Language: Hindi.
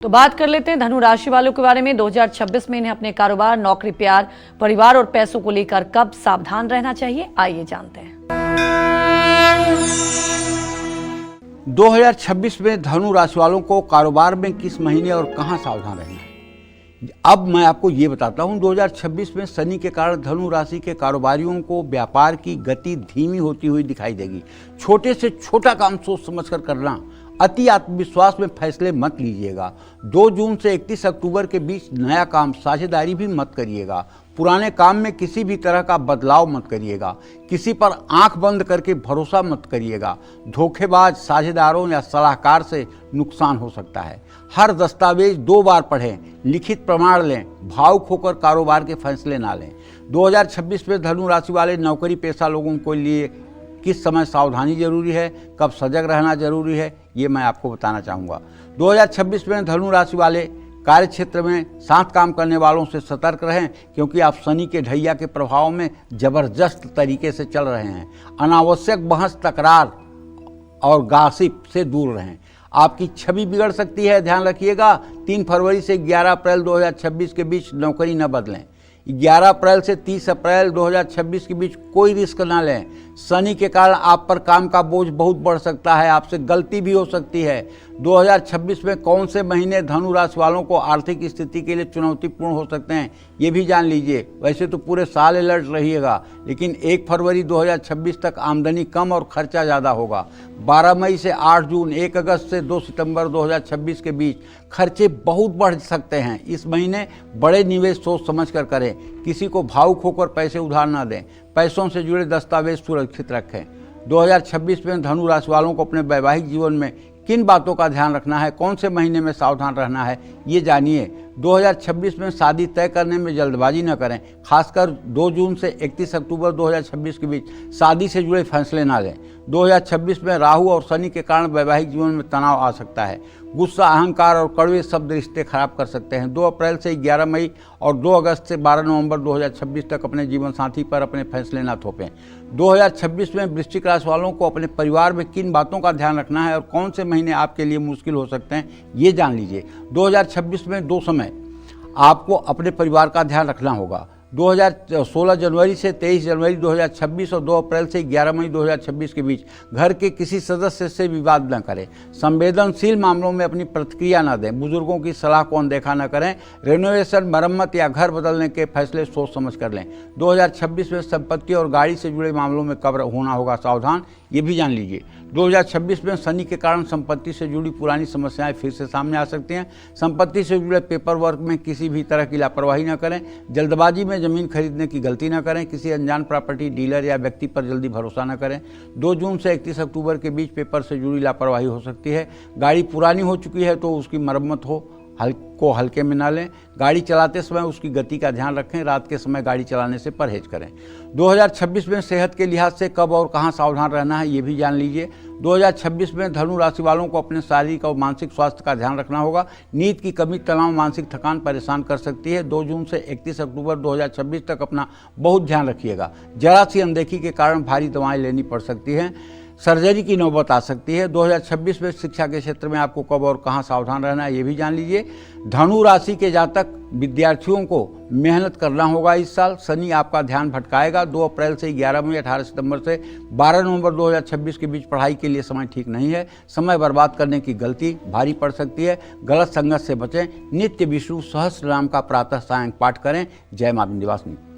तो बात कर लेते हैं धनु राशि वालों के बारे में। 2026 में इन्हें अपने कारोबार, नौकरी, प्यार, परिवार और पैसों को लेकर कब सावधान रहना चाहिए, आइए जानते हैं। 2026 में धनु राशि वालों को कारोबार में किस महीने और कहां सावधान रहना है, अब मैं आपको ये बताता हूं। 2026 में शनि के कारण धनु राशि के कारोबारियों को व्यापार की गति धीमी होती हुई दिखाई देगी। छोटे से छोटा काम सोच समझकर करना, अति आत्मविश्वास में फैसले मत लीजिएगा। 2 जून से 31 अक्टूबर के बीच नया काम, साझेदारी भी मत करिएगा। पुराने काम में किसी भी तरह का बदलाव मत करिएगा। किसी पर आंख बंद करके भरोसा मत करिएगा। धोखेबाज साझेदारों या सलाहकार से नुकसान हो सकता है। हर दस्तावेज 2 बार पढ़ें, लिखित प्रमाण लें, भावुक होकर कारोबार के फैसले ना लें। 2026 में धनु राशि वाले नौकरी पेशा लोगों के लिए किस समय सावधानी जरूरी है, कब सजग रहना जरूरी है, ये मैं आपको बताना चाहूँगा। 2026 में धनु राशि वाले कार्य क्षेत्र में साथ काम करने वालों से सतर्क रहें, क्योंकि आप शनि के ढैया के प्रभाव में जबरदस्त तरीके से चल रहे हैं। अनावश्यक बहस, तकरार और गासिप से दूर रहें। आपकी छवि बिगड़ सकती है, ध्यान रखिएगा। 3 फरवरी से 11 अप्रैल 2026 के बीच नौकरी न बदलें। 11 अप्रैल से 30 अप्रैल 2026 के बीच कोई रिस्क ना लें। शनि के कारण आप पर काम का बोझ बहुत बढ़ सकता है, आपसे गलती भी हो सकती है। 2026 में कौन से महीने धनु राशि वालों को आर्थिक स्थिति के लिए चुनौतीपूर्ण हो सकते हैं, ये भी जान लीजिए। वैसे तो पूरे साल अलर्ट रहिएगा, लेकिन 1 फरवरी 2026 तक आमदनी कम और खर्चा ज़्यादा होगा। 12 मई से 8 जून, 1 अगस्त से 2 सितंबर 2026 के बीच खर्चे बहुत बढ़ सकते हैं। इस महीने बड़े निवेश सोच समझ कर करें। किसी को भावुक होकर पैसे उधार ना दें। पैसों से जुड़े दस्तावेज सुरक्षित रखें। 2026 में धनु राशि वालों को अपने वैवाहिक जीवन में किन बातों का ध्यान रखना है, कौन से महीने में सावधान रहना है, ये जानिए। 2026 में शादी तय करने में जल्दबाजी न करें। खासकर 2 जून से 31 अक्टूबर 2026 के बीच शादी से जुड़े फैसले ना लें। 2026 में राहु और शनि के कारण वैवाहिक जीवन में तनाव आ सकता है। गुस्सा, अहंकार और कड़वे शब्द रिश्ते खराब कर सकते हैं। 2 अप्रैल से 11 मई और 2 अगस्त से 12 नवंबर 2026 तक अपने जीवन साथी पर अपने फैसले न थोपें। 2026 में वृश्चिक राशि वालों को अपने परिवार में किन बातों का ध्यान रखना है और कौन से महीने आपके लिए मुश्किल हो सकते हैं, ये जान लीजिए। 2026 में 2 समय आपको अपने परिवार का ध्यान रखना होगा। 16 जनवरी से 23 जनवरी 2026 और 2 अप्रैल से 11 मई 2026 के बीच घर के किसी सदस्य से विवाद न करें। संवेदनशील मामलों में अपनी प्रतिक्रिया न दें। बुजुर्गों की सलाह को अनदेखा न करें। रेनोवेशन, मरम्मत या घर बदलने के फैसले सोच समझ कर लें। 2026 में संपत्ति और गाड़ी से जुड़े मामलों में कब होना होगा सावधान, ये भी जान लीजिए। 2026 में शनि के कारण संपत्ति से जुड़ी पुरानी समस्याएं फिर से सामने आ सकती हैं। संपत्ति से जुड़े पेपर वर्क में किसी भी तरह की लापरवाही न करें। जल्दबाजी में जमीन खरीदने की गलती न करें। किसी अनजान प्रॉपर्टी डीलर या व्यक्ति पर जल्दी भरोसा न करें। 2 जून से 31 अक्टूबर के बीच पेपर से जुड़ी लापरवाही हो सकती है। गाड़ी पुरानी हो चुकी है तो उसकी मरम्मत हो, हल्के में ना लें। गाड़ी चलाते समय उसकी गति का ध्यान रखें। रात के समय गाड़ी चलाने से परहेज करें। 2026 में सेहत के लिहाज से कब और कहां सावधान रहना है, ये भी जान लीजिए। 2026 में धनु राशि वालों को अपने शारीरिक और मानसिक स्वास्थ्य का ध्यान रखना होगा। नींद की कमी, तनाव, मानसिक थकान परेशान कर सकती है। 2 जून से 31 अक्टूबर 2026 तक अपना बहुत ध्यान रखिएगा। जरा सी अनदेखी के कारण भारी दवाएं लेनी पड़ सकती हैं। सर्जरी की नौबत आ सकती है। 2026 में शिक्षा के क्षेत्र में आपको कब और कहां सावधान रहना है, ये भी जान लीजिए। धनु राशि के जातक विद्यार्थियों को मेहनत करना होगा इस साल। शनि आपका ध्यान भटकाएगा। 2 अप्रैल से 11 मई, 18 सितंबर से 12 नवंबर 2026 के बीच पढ़ाई के लिए समय ठीक नहीं है। समय बर्बाद करने की गलती भारी पड़ सकती है। गलत संगत से बचें। नित्य विष्णु सहस्त्र नाम का प्रातः सायं पाठ करें। जय मां विंध्यवासिनी।